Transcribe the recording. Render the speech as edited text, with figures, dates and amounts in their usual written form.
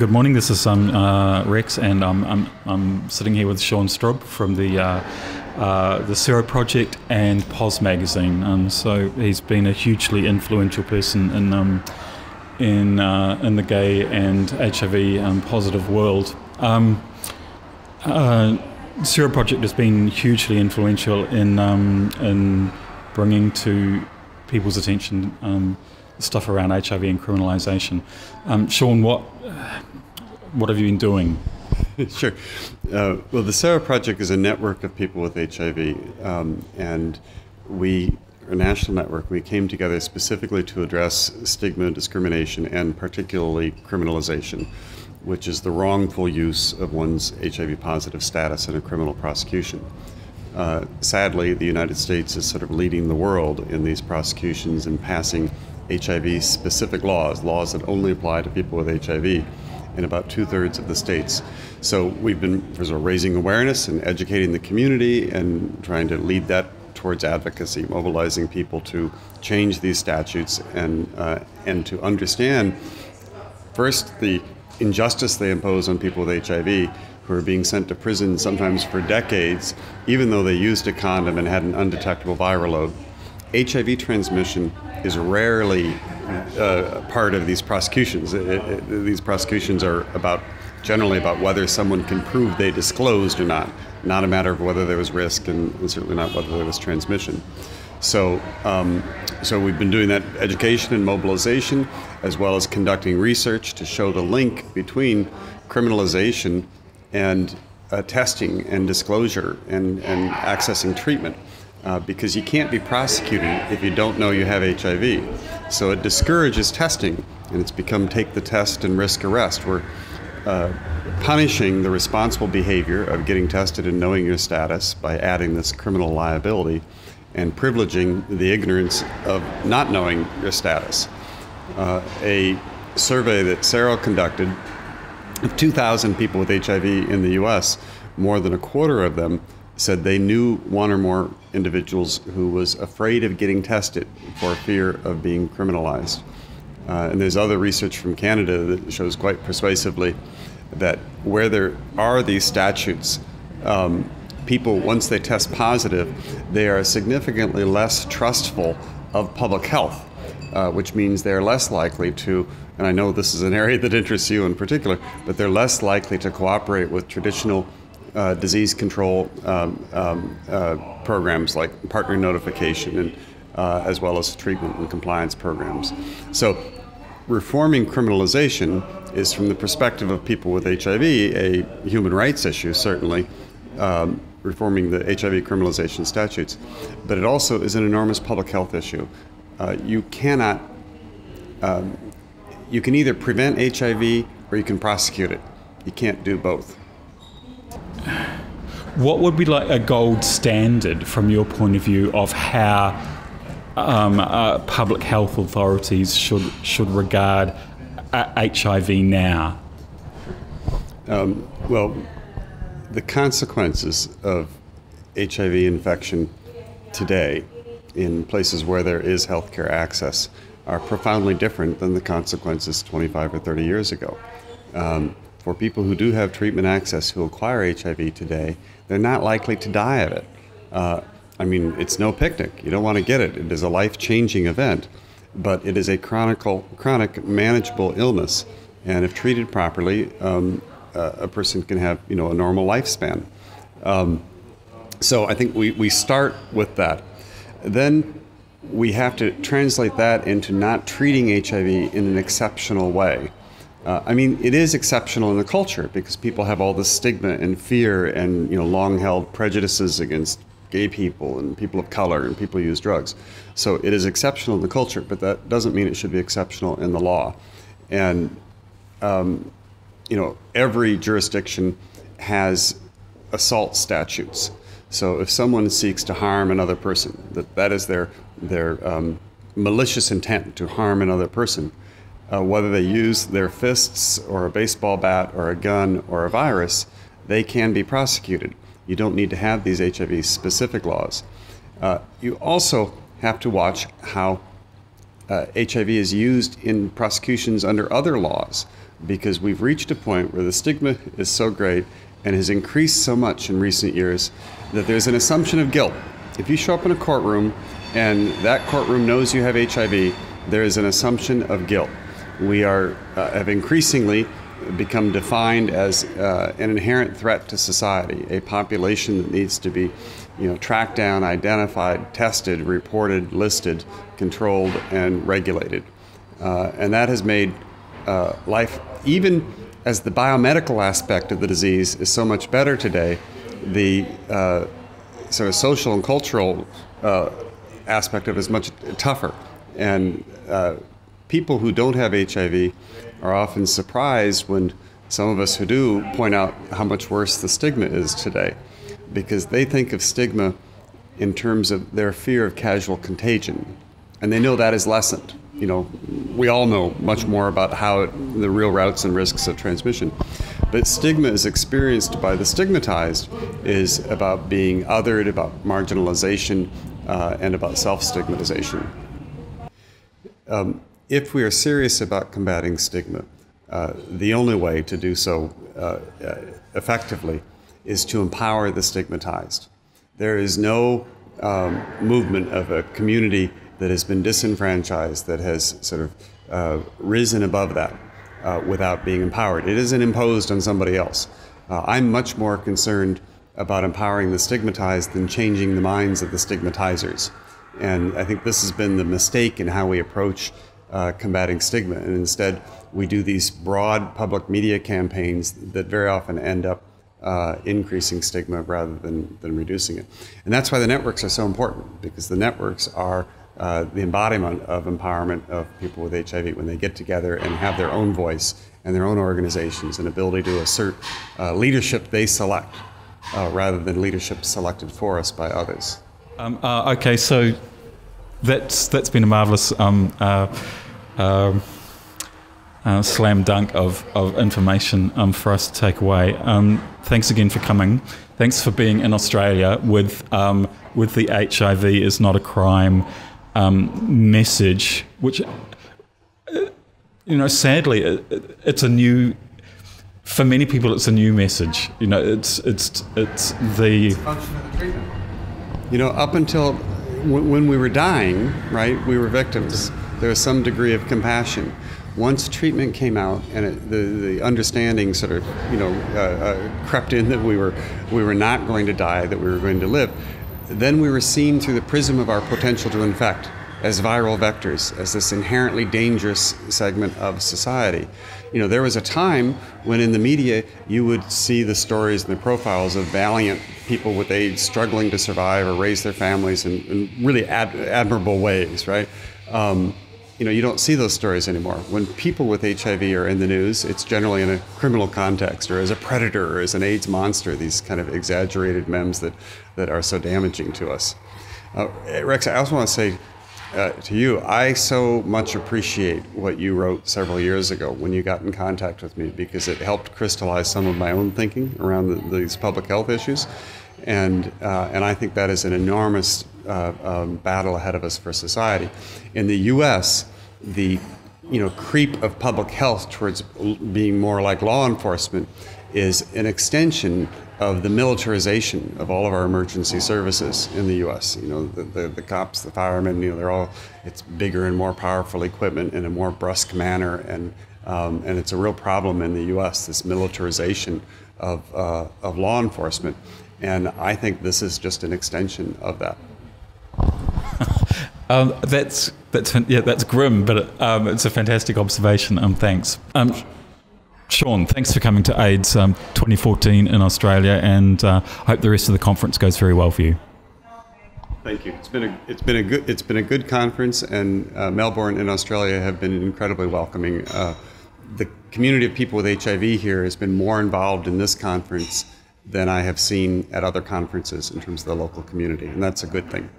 Good morning. This is Rex, and I'm sitting here with Sean Strub from the Sero Project and POS magazine. So he's been a hugely influential person in the gay and HIV positive world. Sero Project has been hugely influential in bringing to people's attention stuff around HIV and criminalisation. Sean, what have you been doing? Sure. Well, the Sero Project is a network of people with HIV, and we, a national network, we came together specifically to address stigma, discrimination, and particularly criminalization, which is the wrongful use of one's HIV-positive status in a criminal prosecution. Sadly, the United States is sort of leading the world in these prosecutions and passing HIV-specific laws that only apply to people with HIV in about 2/3 of the states. So we've been raising awareness and educating the community and trying to lead that towards advocacy, mobilizing people to change these statutes and to understand first the injustice they impose on people with HIV who are being sent to prison sometimes for decades, even though they used a condom and had an undetectable viral load. HIV transmission is rarely part of these prosecutions. These prosecutions are generally about whether someone can prove they disclosed or not a matter of whether there was risk and certainly not whether there was transmission. So we've been doing that education and mobilization, as well as conducting research to show the link between criminalization and testing and disclosure and accessing treatment. Because you can't be prosecuted if you don't know you have HIV. So it discourages testing, and it's become take the test and risk arrest. We're punishing the responsible behavior of getting tested and knowing your status by adding this criminal liability and privileging the ignorance of not knowing your status. A survey that Sero conducted of 2,000 people with HIV in the US, more than a quarter of them said they knew one or more individuals who was afraid of getting tested for fear of being criminalized. And there's other research from Canada that shows quite persuasively that where there are these statutes, people, once they test positive, they are significantly less trustful of public health, which means they're less likely to, and I know this is an area that interests you in particular, but they're less likely to cooperate with traditional disease control programs like partner notification and as well as treatment and compliance programs. So reforming criminalization is, from the perspective of people with HIV, a human rights issue, certainly, reforming the HIV criminalization statutes, but it also is an enormous public health issue. You can either prevent HIV or you can prosecute it. You can't do both. What would be like a gold standard from your point of view of how public health authorities should regard HIV now? Well, the consequences of HIV infection today in places where there is healthcare access are profoundly different than the consequences 25 or 30 years ago. For people who do have treatment access who acquire HIV today, they're not likely to die of it. I mean, it's no picnic. You don't want to get it. It is a life-changing event, but it is a chronic manageable illness. And if treated properly, a person can have, a normal lifespan. So I think we start with that. Then we have to translate that into not treating HIV in an exceptional way. I mean, it is exceptional in the culture because people have all this stigma and fear and long-held prejudices against gay people and people of color and people who use drugs. So it is exceptional in the culture, but that doesn't mean it should be exceptional in the law. And every jurisdiction has assault statutes. So if someone seeks to harm another person, that is their malicious intent to harm another person. Whether they use their fists or a baseball bat or a gun or a virus, they can be prosecuted. You don't need to have these HIV-specific laws. You also have to watch how HIV is used in prosecutions under other laws, because we've reached a point where the stigma is so great and has increased so much in recent years that there's an assumption of guilt. If you show up in a courtroom and that courtroom knows you have HIV, there is an assumption of guilt. We have increasingly become defined as an inherent threat to society, a population that needs to be tracked down, identified, tested, reported, listed, controlled, and regulated. And that has made life, even as the biomedical aspect of the disease is so much better today, the sort of social and cultural aspect of it is much tougher. And people who don't have HIV are often surprised when some of us who do point out how much worse the stigma is today, because they think of stigma in terms of their fear of casual contagion, and they know that is lessened. We all know much more about how the real routes and risks of transmission, but stigma is experienced by the stigmatized is about being othered, about marginalization, and about self-stigmatization. If we are serious about combating stigma, the only way to do so effectively is to empower the stigmatized. There is no movement of a community that has been disenfranchised that has sort of risen above that without being empowered. It isn't imposed on somebody else. I'm much more concerned about empowering the stigmatized than changing the minds of the stigmatizers. And I think this has been the mistake in how we approach combating stigma. And instead, we do these broad public media campaigns that very often end up increasing stigma rather than reducing it. And that's why the networks are so important, because the networks are the embodiment of empowerment of people with HIV when they get together and have their own voice and their own organizations and ability to assert leadership they select rather than leadership selected for us by others. Okay, so that's been a marvelous slam dunk of information for us to take away. Thanks again for coming. Thanks for being in Australia with the HIV is not a crime message, which sadly it's a new. For many people, it's a new message. It's the function of the treatment. Up until when we were dying, right, we were victims. There was some degree of compassion. Once treatment came out and the understanding sort of, crept in that we were not going to die, that we were going to live, then we were seen through the prism of our potential to infect as viral vectors, as this inherently dangerous segment of society. There was a time when in the media you would see the stories and the profiles of valiant people with AIDS struggling to survive or raise their families in really admirable ways, right? You don't see those stories anymore. When people with HIV are in the news, it's generally in a criminal context or as a predator or as an AIDS monster, these kind of exaggerated memes that are so damaging to us. Rex, I also want to say to you, I so much appreciate what you wrote several years ago when you got in contact with me, because it helped crystallize some of my own thinking around these public health issues. And I think that is an enormous battle ahead of us for society. In the U.S., the creep of public health towards being more like law enforcement is an extension of the militarization of all of our emergency services in the U.S. The cops, the firemen, it's bigger and more powerful equipment in a more brusque manner, and it's a real problem in the U.S., this militarization of law enforcement. And I think this is just an extension of that. That's grim, but it's a fantastic observation. Thanks. Sean, thanks for coming to AIDS 2014 in Australia, and hope the rest of the conference goes very well for you. Thank you. It's been a good conference, and Melbourne and Australia have been incredibly welcoming. The community of people with HIV here has been more involved in this conference than I have seen at other conferences in terms of the local community, and that's a good thing.